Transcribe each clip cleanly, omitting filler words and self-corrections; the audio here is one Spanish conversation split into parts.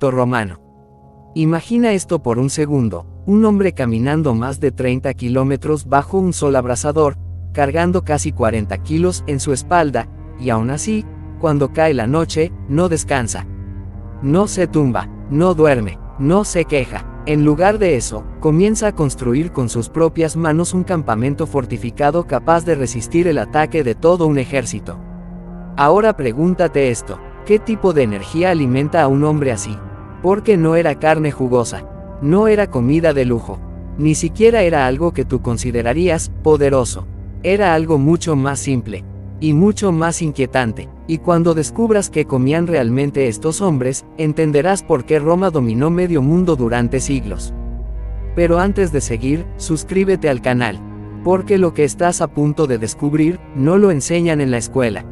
ejército romano. Imagina esto por un segundo, un hombre caminando más de 30 kilómetros bajo un sol abrasador, cargando casi 40 kilos en su espalda, y aún así, cuando cae la noche, no descansa. No se tumba, no duerme, no se queja. En lugar de eso, comienza a construir con sus propias manos un campamento fortificado capaz de resistir el ataque de todo un ejército. Ahora pregúntate esto, ¿qué tipo de energía alimenta a un hombre así? Porque no era carne jugosa, no era comida de lujo, ni siquiera era algo que tú considerarías poderoso. Era algo mucho más simple, y mucho más inquietante, y cuando descubras qué comían realmente estos hombres, entenderás por qué Roma dominó medio mundo durante siglos. Pero antes de seguir, suscríbete al canal, porque lo que estás a punto de descubrir, no lo enseñan en la escuela.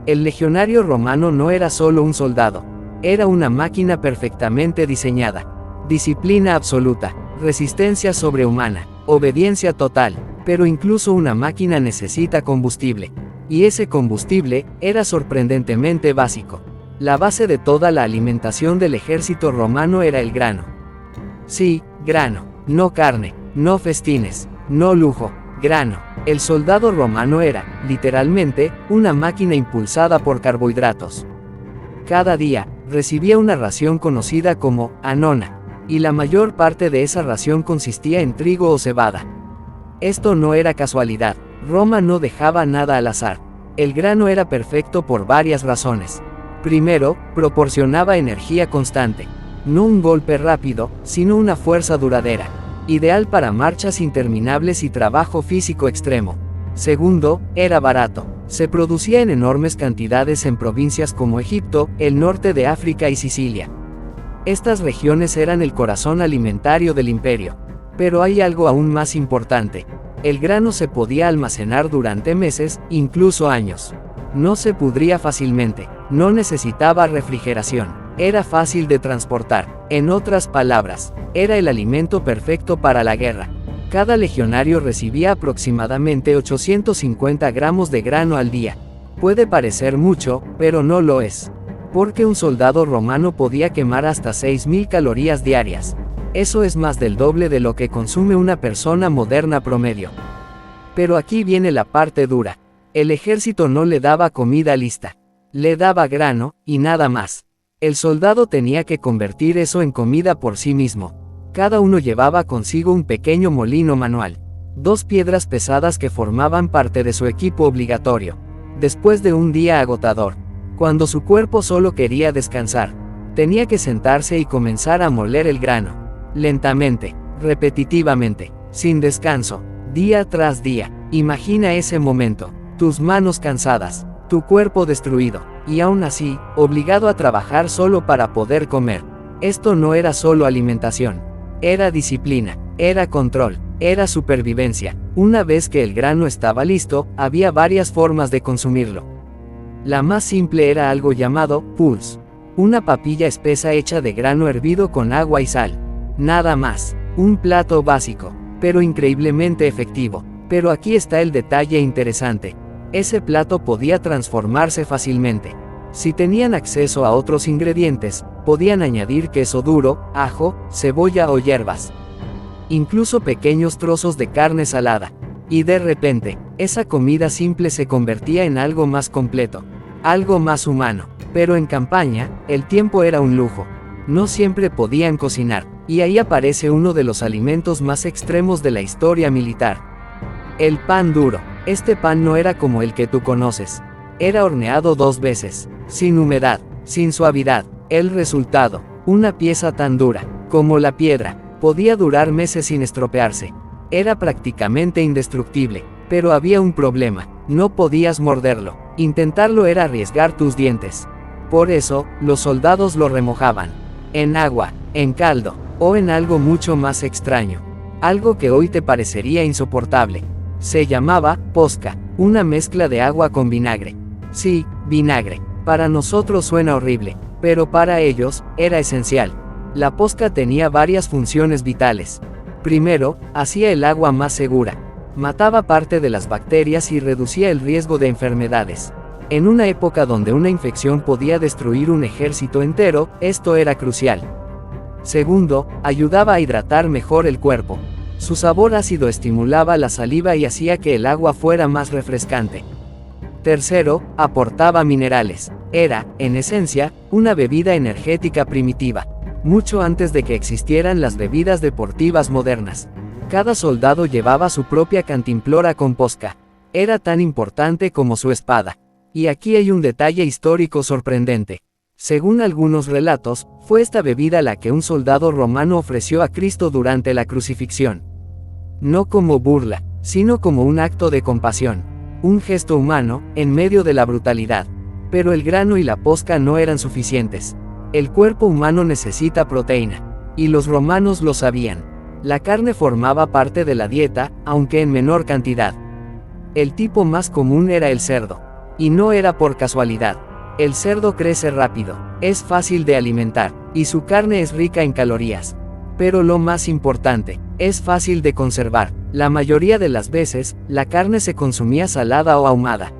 El legionario romano no era solo un soldado, era una máquina perfectamente diseñada. Disciplina absoluta, resistencia sobrehumana, obediencia total, pero incluso una máquina necesita combustible. Y ese combustible era sorprendentemente básico. La base de toda la alimentación del ejército romano era el grano. Sí, grano, no carne, no festines, no lujo, grano. El soldado romano era, literalmente, una máquina impulsada por carbohidratos. Cada día, recibía una ración conocida como anona, y la mayor parte de esa ración consistía en trigo o cebada. Esto no era casualidad, Roma no dejaba nada al azar. El grano era perfecto por varias razones. Primero, proporcionaba energía constante. No un golpe rápido, sino una fuerza duradera. Ideal para marchas interminables y trabajo físico extremo. Segundo, era barato. Se producía en enormes cantidades en provincias como Egipto, el norte de África y Sicilia. Estas regiones eran el corazón alimentario del imperio. Pero hay algo aún más importante. El grano se podía almacenar durante meses, incluso años. No se pudría fácilmente, no necesitaba refrigeración, era fácil de transportar. En otras palabras, era el alimento perfecto para la guerra. Cada legionario recibía aproximadamente 850 gramos de grano al día. Puede parecer mucho, pero no lo es. Porque un soldado romano podía quemar hasta 6.000 calorías diarias. Eso es más del doble de lo que consume una persona moderna promedio. Pero aquí viene la parte dura. El ejército no le daba comida lista. Le daba grano, y nada más. El soldado tenía que convertir eso en comida por sí mismo. Cada uno llevaba consigo un pequeño molino manual. 2 piedras pesadas que formaban parte de su equipo obligatorio. Después de un día agotador, cuando su cuerpo solo quería descansar, tenía que sentarse y comenzar a moler el grano. Lentamente, repetitivamente, sin descanso, día tras día. Imagina ese momento, tus manos cansadas, tu cuerpo destruido, y aún así, obligado a trabajar solo para poder comer. Esto no era solo alimentación, era disciplina, era control, era supervivencia. Una vez que el grano estaba listo, había varias formas de consumirlo. La más simple era algo llamado pulse, una papilla espesa hecha de grano hervido con agua y sal. Nada más, un plato básico, pero increíblemente efectivo. Pero aquí está el detalle interesante. Ese plato podía transformarse fácilmente. Si tenían acceso a otros ingredientes, podían añadir queso duro, ajo, cebolla o hierbas. Incluso pequeños trozos de carne salada. Y de repente, esa comida simple se convertía en algo más completo, algo más humano. Pero en campaña, el tiempo era un lujo. No siempre podían cocinar. Y ahí aparece uno de los alimentos más extremos de la historia militar. El pan duro. Este pan no era como el que tú conoces. Era horneado 2 veces, sin humedad, sin suavidad. El resultado, una pieza tan dura, como la piedra, podía durar meses sin estropearse. Era prácticamente indestructible, pero había un problema, no podías morderlo. Intentarlo era arriesgar tus dientes. Por eso, los soldados lo remojaban. En agua, en caldo, o en algo mucho más extraño. Algo que hoy te parecería insoportable. Se llamaba posca, una mezcla de agua con vinagre. Sí, vinagre. Para nosotros suena horrible, pero para ellos, era esencial. La posca tenía varias funciones vitales. Primero, hacía el agua más segura. Mataba parte de las bacterias y reducía el riesgo de enfermedades. En una época donde una infección podía destruir un ejército entero, esto era crucial. Segundo, ayudaba a hidratar mejor el cuerpo. Su sabor ácido estimulaba la saliva y hacía que el agua fuera más refrescante. Tercero, aportaba minerales. Era, en esencia, una bebida energética primitiva, mucho antes de que existieran las bebidas deportivas modernas. Cada soldado llevaba su propia cantimplora con posca. Era tan importante como su espada. Y aquí hay un detalle histórico sorprendente. Según algunos relatos, fue esta bebida la que un soldado romano ofreció a Cristo durante la crucifixión. No como burla, sino como un acto de compasión. Un gesto humano, en medio de la brutalidad. Pero el grano y la posca no eran suficientes. El cuerpo humano necesita proteína. Y los romanos lo sabían. La carne formaba parte de la dieta, aunque en menor cantidad. El tipo más común era el cerdo. Y no era por casualidad. El cerdo crece rápido, es fácil de alimentar, y su carne es rica en calorías. Pero lo más importante, es fácil de conservar. La mayoría de las veces, la carne se consumía salada o ahumada.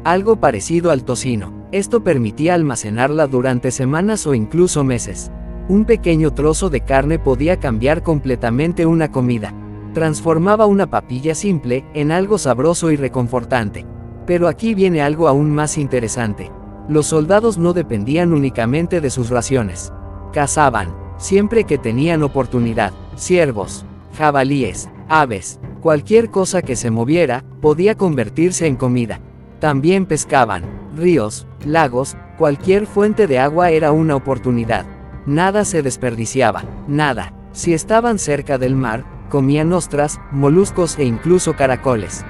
Algo parecido al tocino. Esto permitía almacenarla durante semanas o incluso meses. Un pequeño trozo de carne podía cambiar completamente una comida. Transformaba una papilla simple en algo sabroso y reconfortante. Pero aquí viene algo aún más interesante. Los soldados no dependían únicamente de sus raciones. Cazaban, siempre que tenían oportunidad, ciervos, jabalíes, aves, cualquier cosa que se moviera, podía convertirse en comida. También pescaban, ríos, lagos, cualquier fuente de agua era una oportunidad. Nada se desperdiciaba, nada. Si estaban cerca del mar, comían ostras, moluscos e incluso caracoles.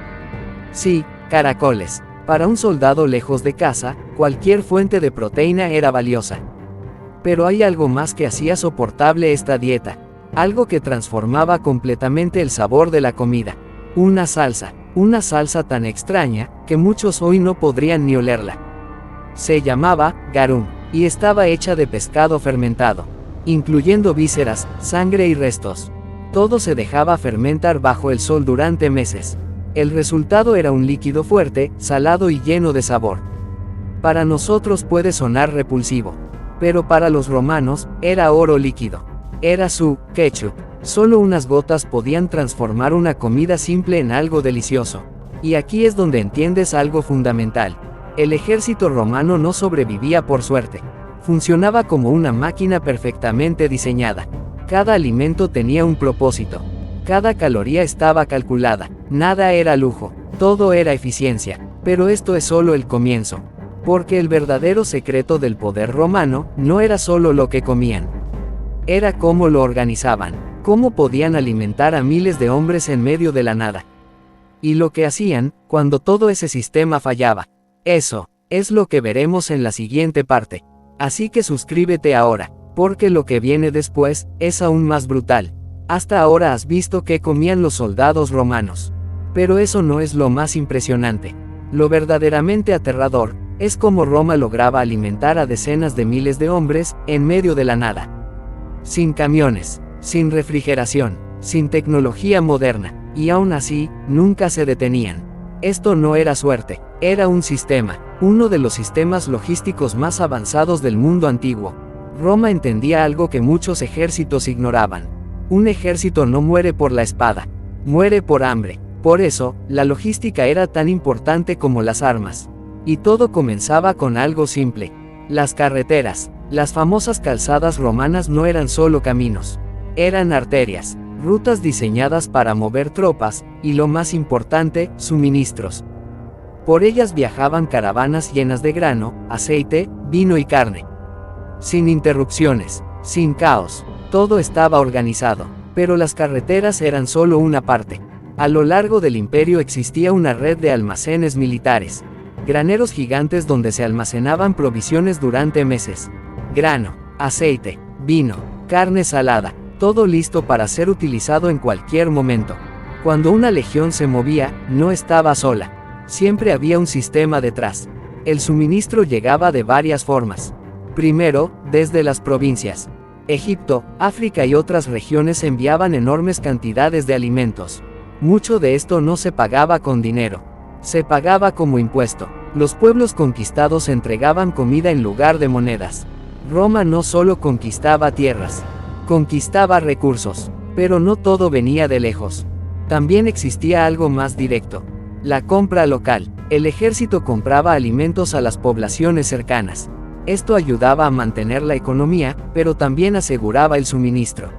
Sí, caracoles. Para un soldado lejos de casa, cualquier fuente de proteína era valiosa. Pero hay algo más que hacía soportable esta dieta. Algo que transformaba completamente el sabor de la comida. Una salsa tan extraña, que muchos hoy no podrían ni olerla. Se llamaba garum, y estaba hecha de pescado fermentado, incluyendo vísceras, sangre y restos. Todo se dejaba fermentar bajo el sol durante meses. El resultado era un líquido fuerte, salado y lleno de sabor. Para nosotros puede sonar repulsivo, pero para los romanos, era oro líquido. Era su ketchup. Solo unas gotas podían transformar una comida simple en algo delicioso. Y aquí es donde entiendes algo fundamental. El ejército romano no sobrevivía por suerte. Funcionaba como una máquina perfectamente diseñada. Cada alimento tenía un propósito. Cada caloría estaba calculada. Nada era lujo, todo era eficiencia. Pero esto es solo el comienzo. Porque el verdadero secreto del poder romano no era solo lo que comían. Era cómo lo organizaban, cómo podían alimentar a miles de hombres en medio de la nada. Y lo que hacían, cuando todo ese sistema fallaba. Eso es lo que veremos en la siguiente parte. Así que suscríbete ahora, porque lo que viene después es aún más brutal. Hasta ahora has visto qué comían los soldados romanos. Pero eso no es lo más impresionante. Lo verdaderamente aterrador es cómo Roma lograba alimentar a decenas de miles de hombres en medio de la nada. Sin camiones, sin refrigeración, sin tecnología moderna, y aún así, nunca se detenían. Esto no era suerte, era un sistema, uno de los sistemas logísticos más avanzados del mundo antiguo. Roma entendía algo que muchos ejércitos ignoraban. Un ejército no muere por la espada, muere por hambre. Por eso, la logística era tan importante como las armas. Y todo comenzaba con algo simple. Las carreteras. Las famosas calzadas romanas no eran solo caminos. Eran arterias, rutas diseñadas para mover tropas, y lo más importante, suministros. Por ellas viajaban caravanas llenas de grano, aceite, vino y carne. Sin interrupciones, sin caos, todo estaba organizado. Pero las carreteras eran solo una parte. A lo largo del imperio existía una red de almacenes militares. Graneros gigantes donde se almacenaban provisiones durante meses. Grano, aceite, vino, carne salada, todo listo para ser utilizado en cualquier momento. Cuando una legión se movía, no estaba sola. Siempre había un sistema detrás. El suministro llegaba de varias formas. Primero, desde las provincias. Egipto, África y otras regiones enviaban enormes cantidades de alimentos. Mucho de esto no se pagaba con dinero. Se pagaba como impuesto. Los pueblos conquistados entregaban comida en lugar de monedas. Roma no solo conquistaba tierras, conquistaba recursos, pero no todo venía de lejos. También existía algo más directo: la compra local. El ejército compraba alimentos a las poblaciones cercanas. Esto ayudaba a mantener la economía, pero también aseguraba el suministro.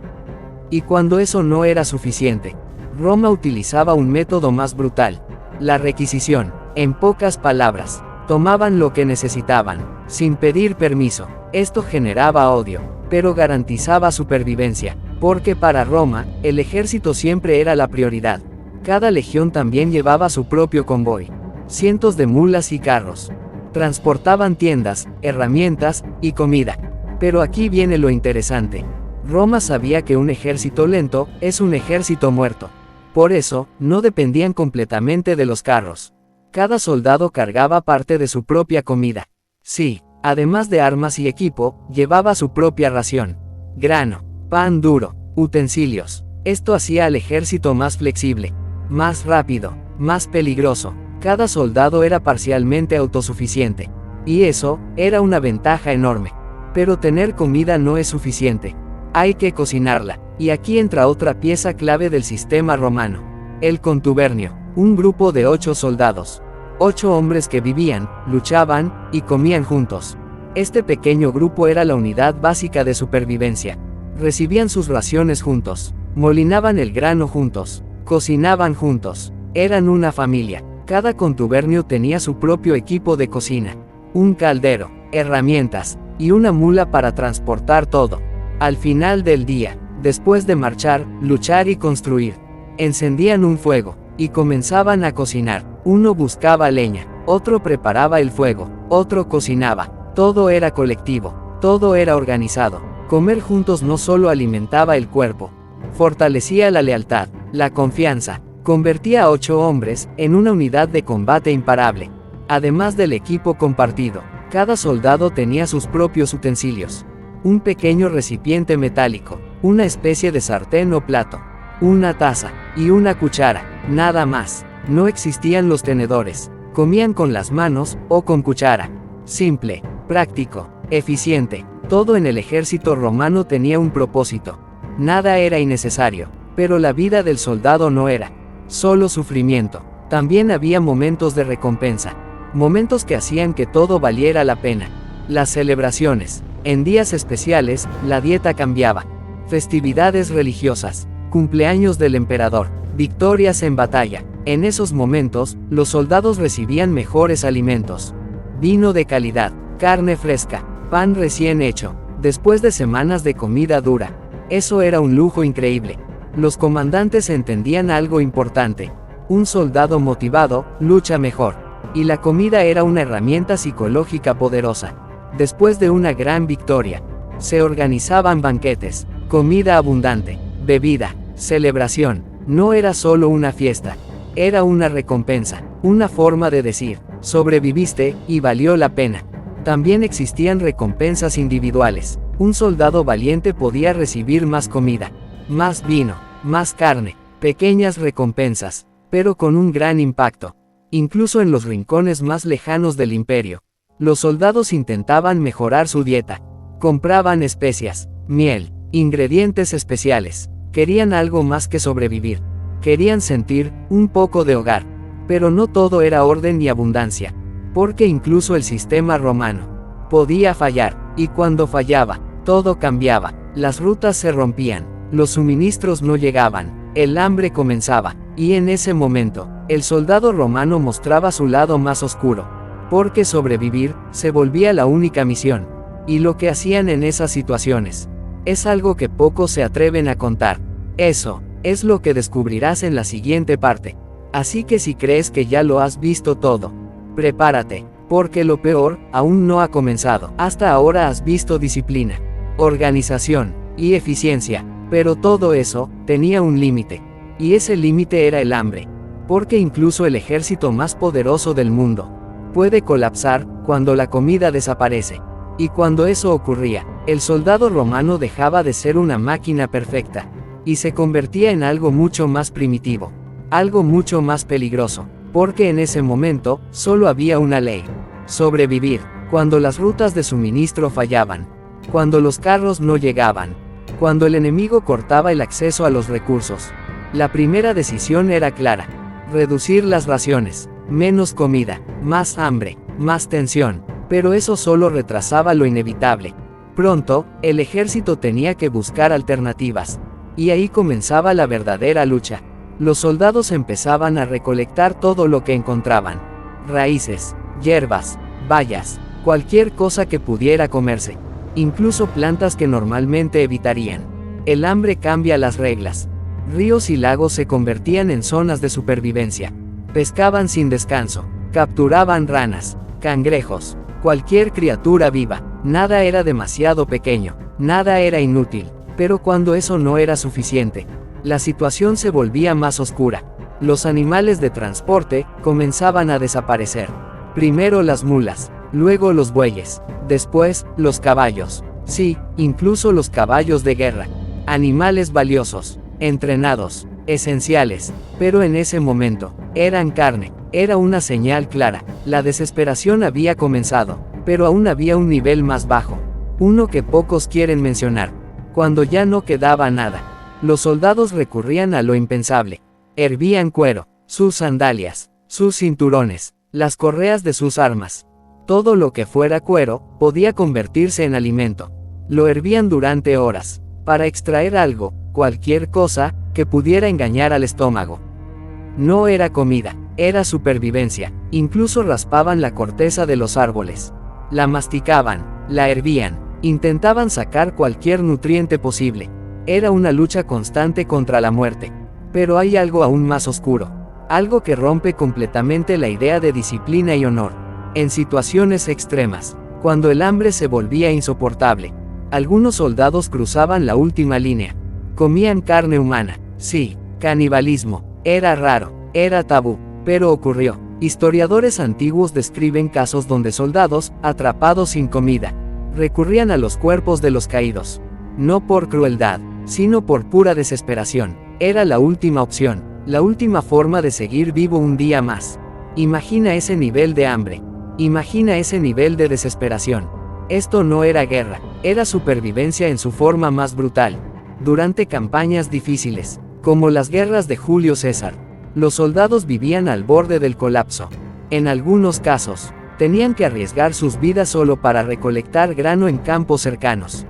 Y cuando eso no era suficiente, Roma utilizaba un método más brutal: la requisición. En pocas palabras, tomaban lo que necesitaban, sin pedir permiso. Esto generaba odio, pero garantizaba supervivencia, porque para Roma, el ejército siempre era la prioridad. Cada legión también llevaba su propio convoy, cientos de mulas y carros. Transportaban tiendas, herramientas y comida. Pero aquí viene lo interesante. Roma sabía que un ejército lento es un ejército muerto. Por eso, no dependían completamente de los carros. Cada soldado cargaba parte de su propia comida. Sí, además de armas y equipo, llevaba su propia ración: grano, pan duro, utensilios. Esto hacía al ejército más flexible, más rápido, más peligroso. Cada soldado era parcialmente autosuficiente. Y eso era una ventaja enorme. Pero tener comida no es suficiente. Hay que cocinarla. Y aquí entra otra pieza clave del sistema romano: el contubernio. Un grupo de 8 soldados. 8 hombres que vivían, luchaban y comían juntos. Este pequeño grupo era la unidad básica de supervivencia. Recibían sus raciones juntos, molinaban el grano juntos, cocinaban juntos. Eran una familia. Cada contubernio tenía su propio equipo de cocina, un caldero, herramientas y una mula para transportar todo. Al final del día, después de marchar, luchar y construir, encendían un fuego y comenzaban a cocinar. Uno buscaba leña, otro preparaba el fuego, otro cocinaba. Todo era colectivo, todo era organizado. Comer juntos no solo alimentaba el cuerpo, fortalecía la lealtad, la confianza, convertía a 8 hombres en una unidad de combate imparable. Además del equipo compartido, cada soldado tenía sus propios utensilios: un pequeño recipiente metálico, una especie de sartén o plato, una taza y una cuchara. Nada más. No existían los tenedores. Comían con las manos o con cuchara. Simple, práctico, eficiente. Todo en el ejército romano tenía un propósito. Nada era innecesario. Pero la vida del soldado no era solo sufrimiento. También había momentos de recompensa. Momentos que hacían que todo valiera la pena. Las celebraciones. En días especiales, la dieta cambiaba. Festividades religiosas, cumpleaños del emperador, victorias en batalla. En esos momentos, los soldados recibían mejores alimentos: vino de calidad, carne fresca, pan recién hecho, después de semanas de comida dura. Eso era un lujo increíble. Los comandantes entendían algo importante: un soldado motivado lucha mejor. Y la comida era una herramienta psicológica poderosa. Después de una gran victoria, se organizaban banquetes, comida abundante, bebida, celebración. No era solo una fiesta. Era una recompensa, una forma de decir: sobreviviste y valió la pena. También existían recompensas individuales. Un soldado valiente podía recibir más comida, más vino, más carne, pequeñas recompensas, pero con un gran impacto. Incluso en los rincones más lejanos del imperio, los soldados intentaban mejorar su dieta. Compraban especias, miel, ingredientes especiales. Querían algo más que sobrevivir. Querían sentir un poco de hogar. Pero no todo era orden y abundancia, porque incluso el sistema romano podía fallar, y cuando fallaba, todo cambiaba. Las rutas se rompían, los suministros no llegaban, el hambre comenzaba, y en ese momento, el soldado romano mostraba su lado más oscuro, porque sobrevivir se volvía la única misión. Y lo que hacían en esas situaciones es algo que pocos se atreven a contar. Eso es lo que descubrirás en la siguiente parte. Así que si crees que ya lo has visto todo, prepárate, porque lo peor aún no ha comenzado. Hasta ahora has visto disciplina, organización y eficiencia, pero todo eso tenía un límite. Y ese límite era el hambre. Porque incluso el ejército más poderoso del mundo puede colapsar cuando la comida desaparece. Y cuando eso ocurría, el soldado romano dejaba de ser una máquina perfecta y se convertía en algo mucho más primitivo, algo mucho más peligroso. porque en ese momento, solo había una ley: sobrevivir. Cuando las rutas de suministro fallaban, cuando los carros no llegaban, cuando el enemigo cortaba el acceso a los recursos, la primera decisión era clara: reducir las raciones, menos comida, más hambre, más tensión. Pero eso solo retrasaba lo inevitable. Pronto, el ejército tenía que buscar alternativas. Y ahí comenzaba la verdadera lucha. Los soldados empezaban a recolectar todo lo que encontraban: raíces, hierbas, bayas, cualquier cosa que pudiera comerse, incluso plantas que normalmente evitarían. El hambre cambia las reglas. Ríos y lagos se convertían en zonas de supervivencia. Pescaban sin descanso, capturaban ranas, cangrejos, cualquier criatura viva. Nada era demasiado pequeño, nada era inútil. Pero cuando eso no era suficiente, la situación se volvía más oscura. Los animales de transporte comenzaban a desaparecer. Primero las mulas, luego los bueyes, después los caballos. Sí, incluso los caballos de guerra. Animales valiosos, entrenados, esenciales. Pero en ese momento, eran carne. Era una señal clara. La desesperación había comenzado, pero aún había un nivel más bajo. Uno que pocos quieren mencionar. Cuando ya no quedaba nada, los soldados recurrían a lo impensable. Hervían cuero, sus sandalias, sus cinturones, las correas de sus armas. Todo lo que fuera cuero podía convertirse en alimento. Lo hervían durante horas, para extraer algo, cualquier cosa, que pudiera engañar al estómago. No era comida, era supervivencia. Incluso raspaban la corteza de los árboles. La masticaban, la hervían, intentaban sacar cualquier nutriente posible. Era una lucha constante contra la muerte. Pero hay algo aún más oscuro. Algo que rompe completamente la idea de disciplina y honor. En situaciones extremas, cuando el hambre se volvía insoportable, algunos soldados cruzaban la última línea. Comían carne humana. Sí, canibalismo. Era raro, era tabú, pero ocurrió. Historiadores antiguos describen casos donde soldados, atrapados sin comida, recurrían a los cuerpos de los caídos. No por crueldad, sino por pura desesperación. Era la última opción, la última forma de seguir vivo un día más. Imagina ese nivel de hambre. Imagina ese nivel de desesperación. Esto no era guerra, era supervivencia en su forma más brutal. Durante campañas difíciles, como las guerras de Julio César, los soldados vivían al borde del colapso. En algunos casos, tenían que arriesgar sus vidas solo para recolectar grano en campos cercanos.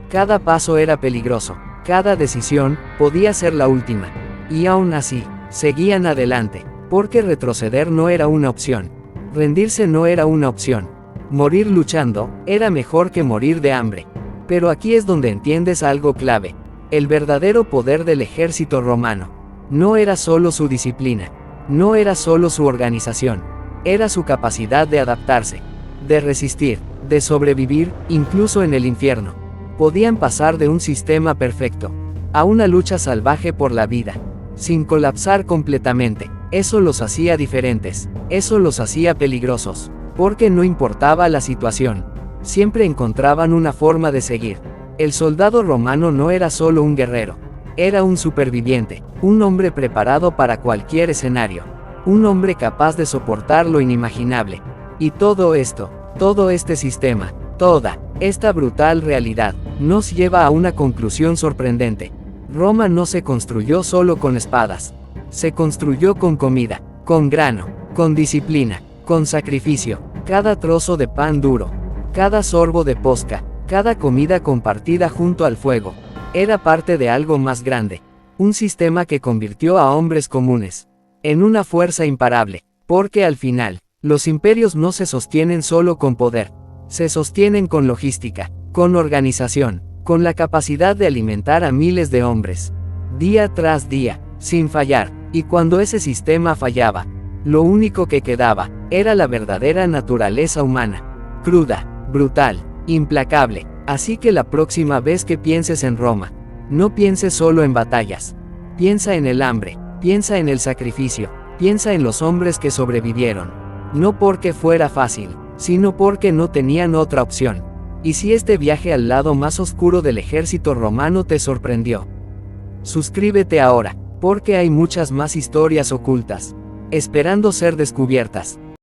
Cada paso era peligroso, cada decisión podía ser la última. Y aún así, seguían adelante, porque retroceder no era una opción. Rendirse no era una opción. Morir luchando era mejor que morir de hambre. Pero aquí es donde entiendes algo clave. El verdadero poder del ejército romano no era solo su disciplina, no era solo su organización, era su capacidad de adaptarse, de resistir, de sobrevivir, incluso en el infierno. Podían pasar de un sistema perfecto a una lucha salvaje por la vida, sin colapsar completamente. Eso los hacía diferentes, eso los hacía peligrosos, porque no importaba la situación, siempre encontraban una forma de seguir. El soldado romano no era solo un guerrero, era un superviviente, un hombre preparado para cualquier escenario, un hombre capaz de soportar lo inimaginable. Y todo esto, todo este sistema, toda esta brutal realidad, nos lleva a una conclusión sorprendente. Roma no se construyó solo con espadas, se construyó con comida, con grano, con disciplina, con sacrificio. Cada trozo de pan duro, cada sorbo de posca, cada comida compartida junto al fuego, era parte de algo más grande, un sistema que convirtió a hombres comunes en una fuerza imparable, porque al final, los imperios no se sostienen solo con poder, se sostienen con logística, con organización, con la capacidad de alimentar a miles de hombres, día tras día, sin fallar. Y cuando ese sistema fallaba, lo único que quedaba era la verdadera naturaleza humana, cruda, brutal, implacable. Así que la próxima vez que pienses en Roma, no pienses solo en batallas, piensa en el hambre, piensa en el sacrificio, piensa en los hombres que sobrevivieron, no porque fuera fácil, sino porque no tenían otra opción. Y si este viaje al lado más oscuro del ejército romano te sorprendió, suscríbete ahora, porque hay muchas más historias ocultas. esperando ser descubiertas.